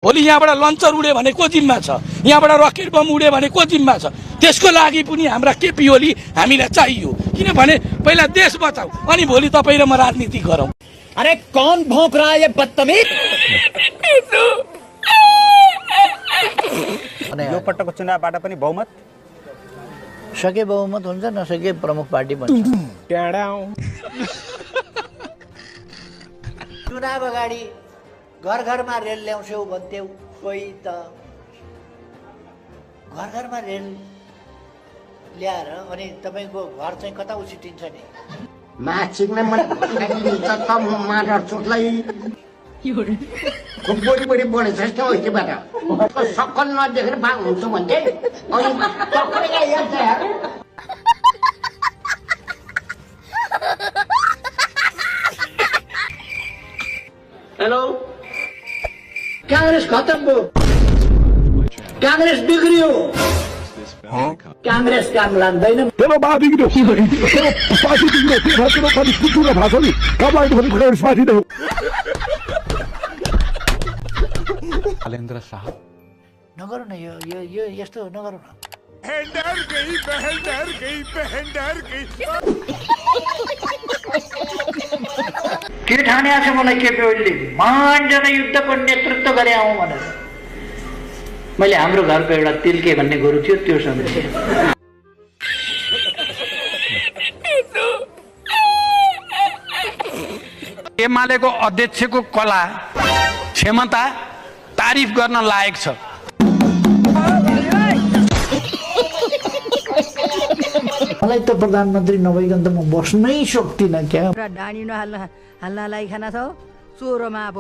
भोलि यहाँबाट लन्चर उड्यो भने को जिम्मा छ, यहाँबाट रकेट बम उड्यो भने को जिम्मा छ। त्यसको लागि पनि हाम्रा केपी ओली हामीलाई चाहियो, किनभने पहिला देश बचाऊ अनि भोलि तपाईँ र म राजनीति गरौँ। अरे कौन भौंक रहा है ये बदतमीज? यो पटकको चुनावबाट पनि बहुमत सके बहुमत हुन्छ, नसके प्रमुख पार्टी बन्छ। चुनाव अगाडि घर घरमा रेल ल्याउँछौ भन्थ्यौ, कोही त घर घरमा रेल ल्याएर अनि तपाईँको घर चाहिँ कता उछिटिन्छ नि? माछिकमा खुब बढी बढेछ जस्तो होबाट सक्कल नदेखेर भाग हुन्छ भन्थे। हेलो, कांग्रेस खत्म भयो, कांग्रेस बिग्रियो, कांग्रेस काम लाग्दैन। तेरो बा बिग्रियो, तेरो पार्टी बिग्रियो, तेरो पार्टी कुकुर भाषा नि कबाइट पनि कांग्रेस पार्टी नै हो। अलेन्द्र शाह नगरौँ न, यो यस्तो नगरौँ न। के ठाने आछ मलाई केपी ओलीले मानजन युद्धको नेतृत्व गरे आउँ भनेर। मैले हाम्रो घरको एउटा तिल्के भन्ने गोरु थियो, त्यो सम्झेँ। एमालेको अध्यक्षको कला क्षमता तारिफ गर्न लायक छ। मलाई त प्रधानमन्त्री नभइकन त म बस्नै सक्दिनँ क्या। डाँडी नहाल्न हाल्नलाई खाना छ चोरोमा अब